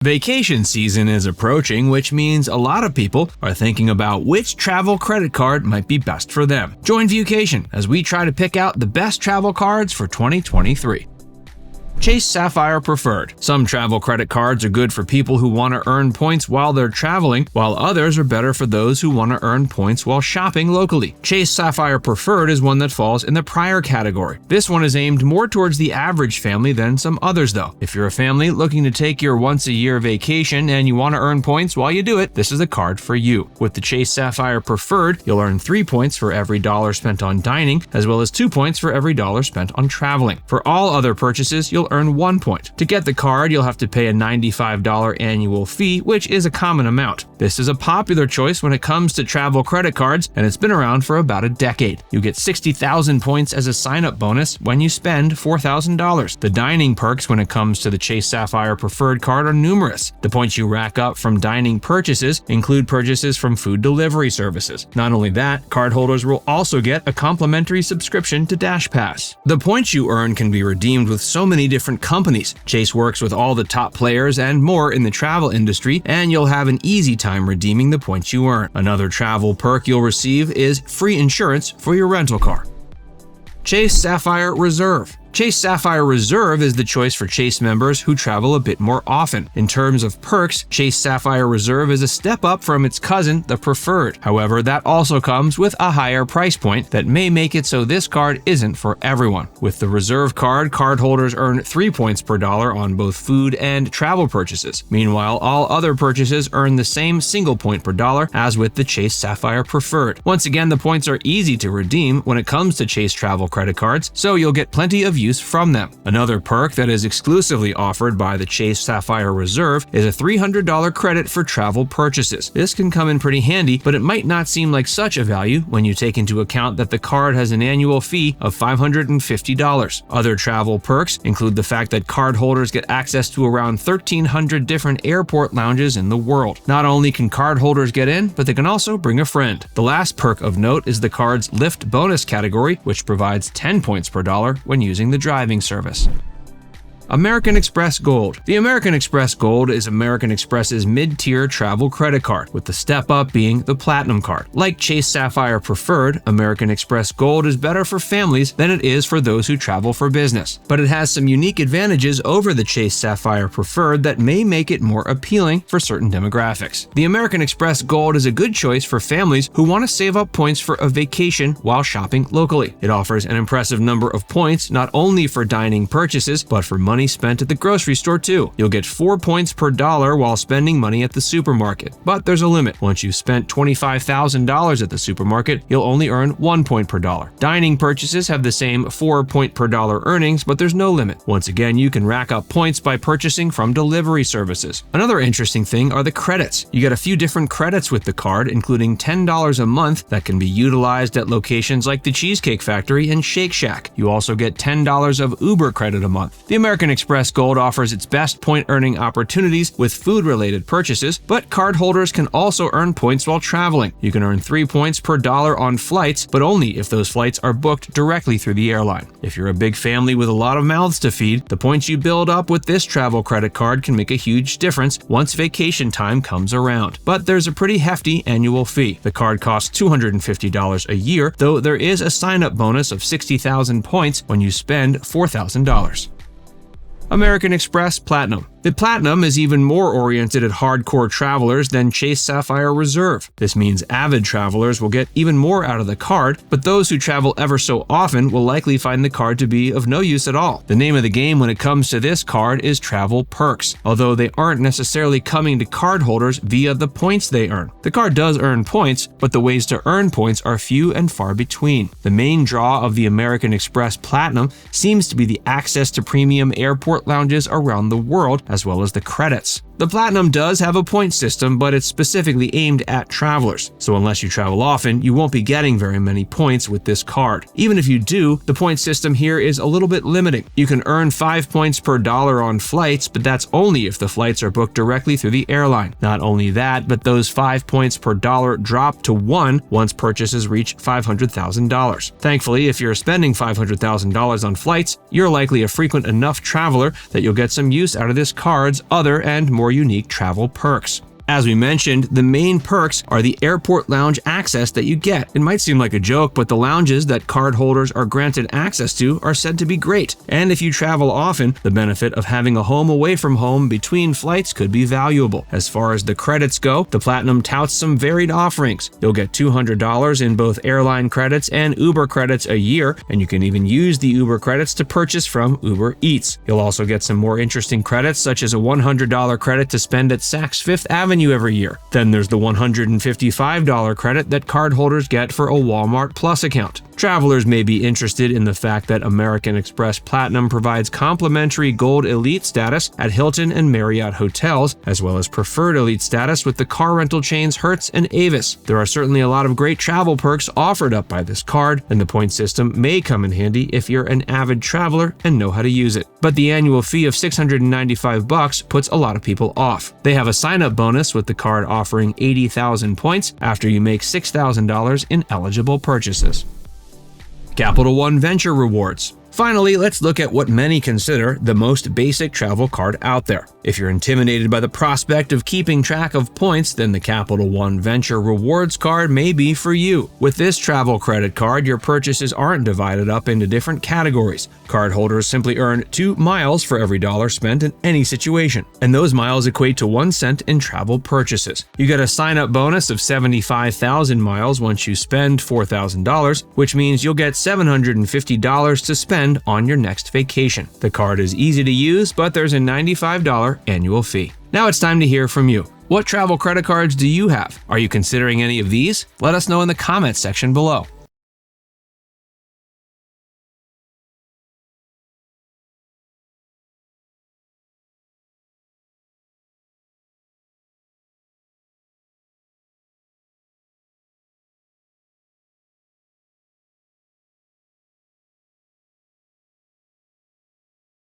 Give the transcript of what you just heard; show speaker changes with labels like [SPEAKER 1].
[SPEAKER 1] Vacation season is approaching, which means a lot of people are thinking about which travel credit card might be best for them. Join Viewcation as we try to pick out the best travel cards for 2023. Chase Sapphire Preferred. Some travel credit cards are good for people who want to earn points while they're traveling, while others are better for those who want to earn points while shopping locally. Chase Sapphire Preferred is one that falls in the prior category. This one is aimed more towards the average family than some others though. If you're a family looking to take your once-a-year vacation and you want to earn points while you do it, this is the card for you. With the Chase Sapphire Preferred, you'll earn 3 points for every dollar spent on dining, as well as 2 points for every dollar spent on traveling. For all other purchases, you'll earn 1 point. To get the card, you'll have to pay a $95 annual fee, which is a common amount. This is a popular choice when it comes to travel credit cards, and it's been around for about a decade. You get 60,000 points as a sign-up bonus when you spend $4,000. The dining perks when it comes to the Chase Sapphire Preferred card are numerous. The points you rack up from dining purchases include purchases from food delivery services. Not only that, cardholders will also get a complimentary subscription to DashPass. The points you earn can be redeemed with so many different companies. Chase works with all the top players and more in the travel industry, and you'll have an easy time redeeming the points you earn. Another travel perk you'll receive is free insurance for your rental car. Chase Sapphire Reserve. Chase Sapphire Reserve is the choice for Chase members who travel a bit more often. In terms of perks, Chase Sapphire Reserve is a step up from its cousin, the Preferred. However, that also comes with a higher price point that may make it so this card isn't for everyone. With the Reserve card, cardholders earn 3 points per dollar on both food and travel purchases. Meanwhile, all other purchases earn the same single point per dollar as with the Chase Sapphire Preferred. Once again, the points are easy to redeem when it comes to Chase travel credit cards, so you'll get plenty of use from them. Another perk that is exclusively offered by the Chase Sapphire Reserve is a $300 credit for travel purchases. This can come in pretty handy, but it might not seem like such a value when you take into account that the card has an annual fee of $550. Other travel perks include the fact that cardholders get access to around 1,300 different airport lounges in the world. Not only can cardholders get in, but they can also bring a friend. The last perk of note is the card's Lift bonus category, which provides 10 points per dollar when using the driving service. American Express Gold. The American Express Gold is American Express's mid-tier travel credit card, with the step up being the Platinum card. Like Chase Sapphire Preferred, American Express Gold is better for families than it is for those who travel for business. But it has some unique advantages over the Chase Sapphire Preferred that may make it more appealing for certain demographics. The American Express Gold is a good choice for families who want to save up points for a vacation while shopping locally. It offers an impressive number of points not only for dining purchases, but for money spent at the grocery store too. You'll get 4 points per dollar while spending money at the supermarket, but there's a limit. Once you've spent $25,000 at the supermarket, you'll only earn 1 point per dollar. Dining purchases have the same 4 point per dollar earnings, but there's no limit. Once again, you can rack up points by purchasing from delivery services. Another interesting thing are the credits. You get a few different credits with the card, including $10 a month that can be utilized at locations like the Cheesecake Factory and Shake Shack. You also get $10 of Uber credit a month. The American Express Gold offers its best point earning opportunities with food-related purchases, but cardholders can also earn points while traveling. You can earn 3 points per dollar on flights, but only if those flights are booked directly through the airline. If you're a big family with a lot of mouths to feed, the points you build up with this travel credit card can make a huge difference once vacation time comes around. But there's a pretty hefty annual fee. The card costs $250 a year, though there is a sign-up bonus of 60,000 points when you spend $4,000. American Express Platinum. The Platinum is even more oriented at hardcore travelers than Chase Sapphire Reserve. This means avid travelers will get even more out of the card, but those who travel ever so often will likely find the card to be of no use at all. The name of the game when it comes to this card is travel perks, although they aren't necessarily coming to cardholders via the points they earn. The card does earn points, but the ways to earn points are few and far between. The main draw of the American Express Platinum seems to be the access to premium airport lounges around the world, as well as the credits. The Platinum does have a point system, but it's specifically aimed at travelers, so unless you travel often, you won't be getting very many points with this card. Even if you do, the point system here is a little bit limiting. You can earn 5 points per dollar on flights, but that's only if the flights are booked directly through the airline. Not only that, but those 5 points per dollar drop to 1 once purchases reach $500,000. Thankfully, if you're spending $500,000 on flights, you're likely a frequent enough traveler that you'll get some use out of this card's other and more unique travel perks. As we mentioned, the main perks are the airport lounge access that you get. It might seem like a joke, but the lounges that cardholders are granted access to are said to be great. And if you travel often, the benefit of having a home away from home between flights could be valuable. As far as the credits go, the Platinum touts some varied offerings. You'll get $200 in both airline credits and Uber credits a year, and you can even use the Uber credits to purchase from Uber Eats. You'll also get some more interesting credits, such as a $100 credit to spend at Saks Fifth Avenue every year. Then there's the $155 credit that cardholders get for a Walmart Plus account. Travelers may be interested in the fact that American Express Platinum provides complimentary Gold Elite status at Hilton and Marriott hotels, as well as Preferred Elite status with the car rental chains Hertz and Avis. There are certainly a lot of great travel perks offered up by this card, and the point system may come in handy if you're an avid traveler and know how to use it. But the annual fee of $695 puts a lot of people off. They have a sign-up bonus with the card offering 80,000 points after you make $6,000 in eligible purchases. Capital One Venture Rewards. Finally, let's look at what many consider the most basic travel card out there. If you're intimidated by the prospect of keeping track of points, then the Capital One Venture Rewards card may be for you. With this travel credit card, your purchases aren't divided up into different categories. Cardholders simply earn 2 miles for every dollar spent in any situation, and those miles equate to 1 cent in travel purchases. You get a sign-up bonus of 75,000 miles once you spend $4,000, which means you'll get $750 to spend on your next vacation. The card is easy to use, but there's a $95 annual fee. Now it's time to hear from you. What travel credit cards do you have? Are you considering any of these? Let us know in the comments section below.